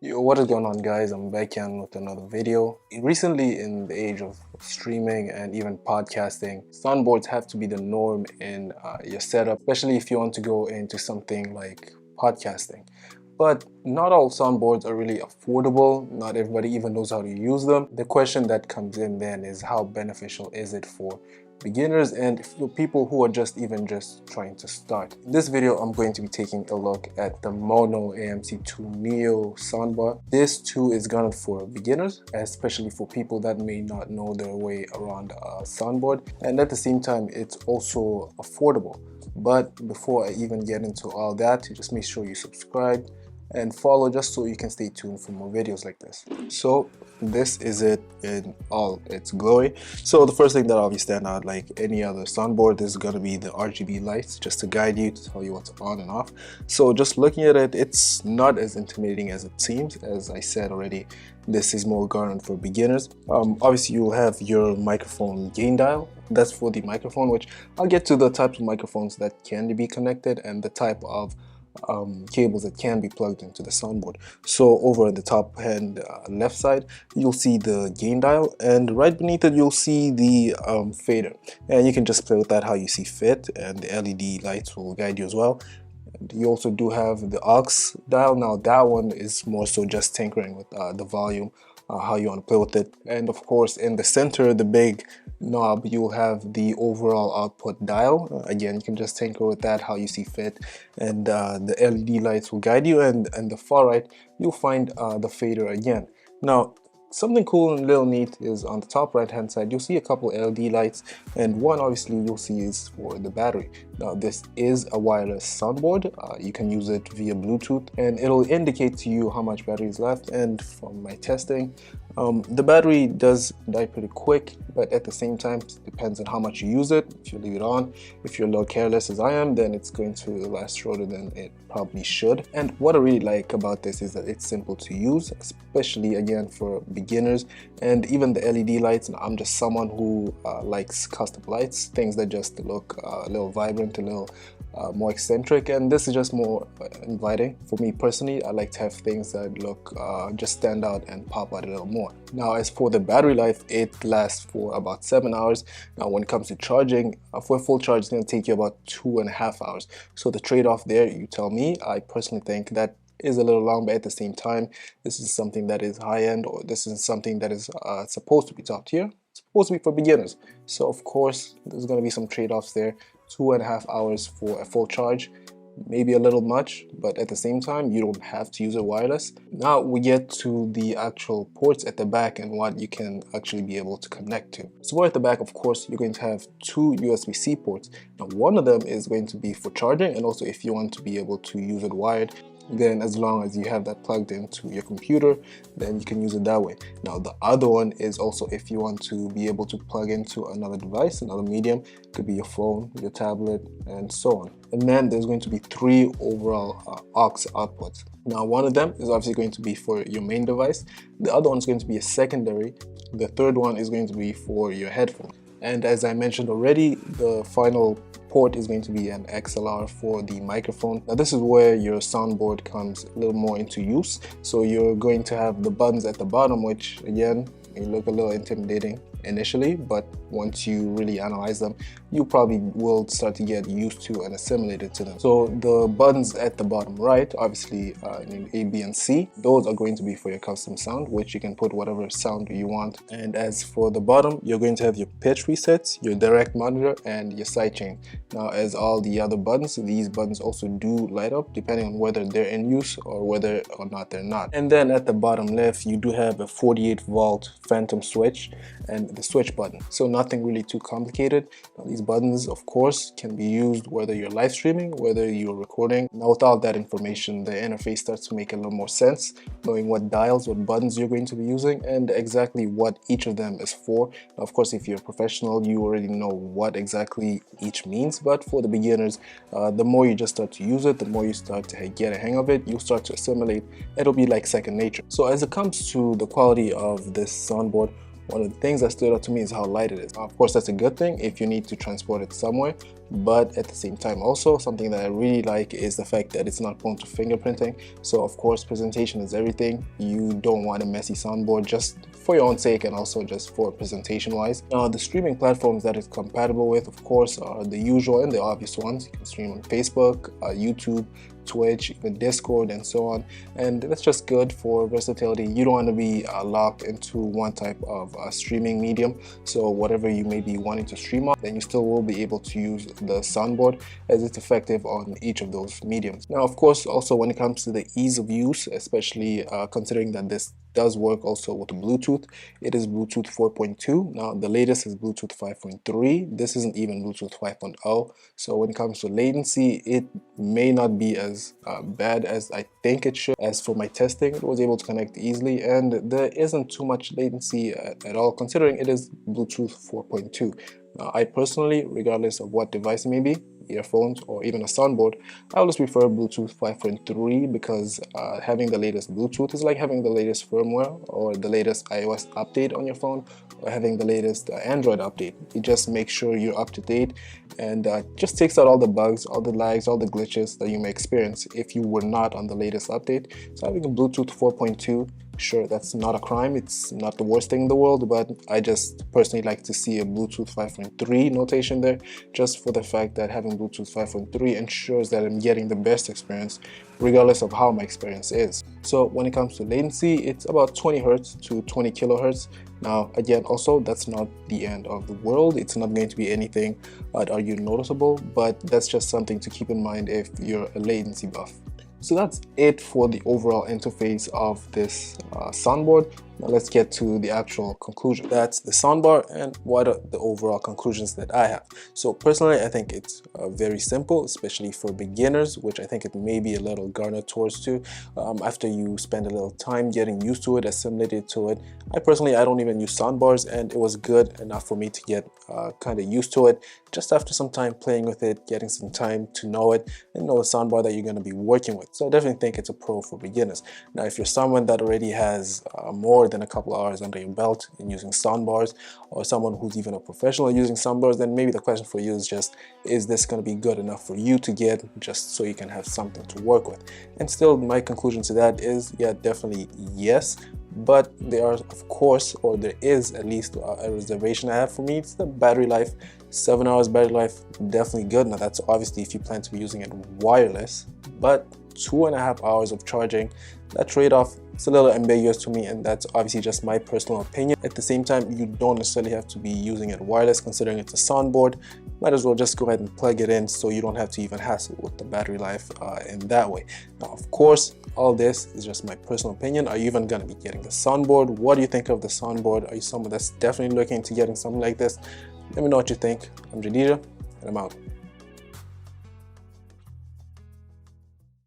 Yo, what is going on, guys? I'm back again with another video. Recently, in the age of streaming and even podcasting, soundboards have to be the norm in your setup, especially if you want to go into something like podcasting. But not all soundboards are really affordable. Not everybody even knows how to use them. The question that comes in then is, how beneficial is it for beginners and for people who are just trying to start? In this video, I'm going to be taking a look at the Maono AMC2 Neo soundbar. This too is gunted for beginners, especially for people that may not know their way around a soundboard, and at the same time it's also affordable. But before I even get into all that, just make sure you subscribe and follow, just so you can stay tuned for more videos like this. So this is it in all its glory. So the first thing that obviously stand out, like any other soundboard, is going to be the RGB lights, just to guide you, to tell you what's on and off. So just looking at it, it's not as intimidating as it seems. As I said already, this is more garnered for beginners. Obviously you'll have your microphone gain dial. That's for the microphone, which I'll get to the types of microphones that can be connected and the type of cables that can be plugged into the soundboard. So over at the top hand left side, you'll see the gain dial, and right beneath it you'll see the fader, and you can just play with that how you see fit, and the LED lights will guide you as well. And you also do have the aux dial. Now that one is more so just tinkering with the volume, how you want to play with it. And of course, in the center, the big knob, you'll have the overall output dial. Again, you can just tinker with that how you see fit, and the LED lights will guide you. And the far right, you'll find the fader again. Now, something cool and a little neat is on the top right hand side, you'll see a couple LED lights, and one obviously you'll see is for the battery. Now this is a wireless soundboard. You can use it via Bluetooth, and it'll indicate to you how much battery is left. And from my testing, the battery does die pretty quick, but at the same time, it depends on how much you use it. If you leave it on, if you're a little careless as I am, then it's going to last shorter than it probably should. And what I really like about this is that it's simple to use, especially again for beginners. And even the LED lights, and I'm just someone who likes custom lights, things that just look a little vibrant, a little more eccentric, and this is just more inviting. For me personally, I like to have things that look just stand out and pop out a little more. Now as for the battery life, it lasts for about 7 hours. Now when it comes to charging, for a full charge, it's going to take you about 2.5 hours. So the trade-off there, you tell me. I personally think that is a little long, but at the same time, this is something that is high-end, or this is something that is supposed to be top tier. It's supposed to be for beginners. So of course, there's going to be some trade-offs there. 2.5 hours for a full charge, maybe a little much, but at the same time, you don't have to use it wireless. Now we get to the actual ports at the back and what you can actually be able to connect to. So at the back, of course, you're going to have 2 USB-C ports. Now one of them is going to be for charging, and also if you want to be able to use it wired, then as long as you have that plugged into your computer, then you can use it that way. Now the other one is also if you want to be able to plug into another device, another medium. It could be your phone, your tablet, and so on. And then there's going to be 3 overall aux outputs. Now one of them is obviously going to be for your main device, the other one is going to be a secondary, the third one is going to be for your headphone. And as I mentioned already, the final port is going to be an XLR for the microphone. Now this is where your soundboard comes a little more into use. So you're going to have the buttons at the bottom, which again may look a little intimidating initially, but once you really analyze them, you probably will start to get used to and assimilated to them. So the buttons at the bottom right, obviously named A, B, and C, those are going to be for your custom sound, which you can put whatever sound you want. And as for the bottom, you're going to have your pitch resets, your direct monitor, and your sidechain. Now as all the other buttons, these buttons also do light up depending on whether they're in use or whether or not they're not. And then at the bottom left, you do have a 48-volt phantom switch and the switch button. So nothing really too complicated. Now, these buttons, of course, can be used whether you're live streaming, whether you're recording. Now with all that information, the interface starts to make a little more sense, knowing what dials, what buttons you're going to be using, and exactly what each of them is for. Now, of course, if you're a professional, you already know what exactly each means, but for the beginners, the more you just start to use it, the more you start to get a hang of it, you'll start to assimilate. It'll be like second nature. So as it comes to the quality of this soundboard, one of the things that stood out to me is how light it is. Of course, that's a good thing if you need to transport it somewhere, but at the same time also something that I really like is the fact that it's not prone to fingerprinting. So of course, presentation is everything. You don't want a messy soundboard just for your own sake and also just for presentation wise. Now the streaming platforms that it's compatible with, of course, are the usual and the obvious ones. You can stream on Facebook, YouTube, Twitch, even Discord, and so on. And that's just good for versatility. You don't want to be locked into one type of streaming medium. So whatever you may be wanting to stream on, then you still will be able to use the soundboard, as it's effective on each of those mediums. Now, of course, also when it comes to the ease of use, especially considering that this does work also with Bluetooth, it is Bluetooth 4.2. Now the latest is Bluetooth 5.3. This isn't even Bluetooth 5.0. So when it comes to latency, it may not be as bad as I think it should. As for my testing, it was able to connect easily, and there isn't too much latency at all, considering it is Bluetooth 4.2. Now, I personally, regardless of what device it may be, earphones or even a soundboard, I always prefer Bluetooth 5.3 because having the latest Bluetooth is like having the latest firmware or the latest iOS update on your phone, or having the latest Android update. It just makes sure you're up to date and just takes out all the bugs, all the lags, all the glitches that you may experience if you were not on the latest update. So having a Bluetooth 4.2, sure, that's not a crime, it's not the worst thing in the world, but I just personally like to see a Bluetooth 5.3 notation there, just for the fact that having Bluetooth 5.3 ensures that I'm getting the best experience regardless of how my experience is. So when it comes to latency, it's about 20 Hz to 20 kilohertz. Now again, also that's not the end of the world. It's not going to be anything that are you noticeable, but that's just something to keep in mind if you're a latency buff. So that's it for the overall interface of this soundboard. Now let's get to the actual conclusion. That's the soundbar, and what are the overall conclusions that I have. So personally, I think it's very simple, especially for beginners, which I think it may be a little garnered towards to. After you spend a little time getting used to it, assimilated to it. I don't even use soundbars, and it was good enough for me to get kind of used to it. Just after some time playing with it, getting some time to know it, and know a soundbar that you're going to be working with. So I definitely think it's a pro for beginners. Now, if you're someone that already has more than a couple hours under your belt in using soundbars, or someone who's even a professional using soundbars, then maybe the question for you is just, is this going to be good enough for you to get, just so you can have something to work with? And still, my conclusion to that is, yeah, definitely yes. But there are, of course, or there is at least a reservation I have. For me, it's the battery life. 7 hours battery life, definitely good. Now that's obviously if you plan to be using it wireless, but 2.5 hours of charging, that trade-off, it's a little ambiguous to me, and that's obviously just my personal opinion. At the same time, you don't necessarily have to be using it wireless, considering it's a soundboard. Might as well just go ahead and plug it in so you don't have to even hassle with the battery life in that way. Now, of course, all this is just my personal opinion. Are you even going to be getting the soundboard? What do you think of the soundboard? Are you someone that's definitely looking into getting something like this? Let me know what you think. I'm Jadija, and I'm out.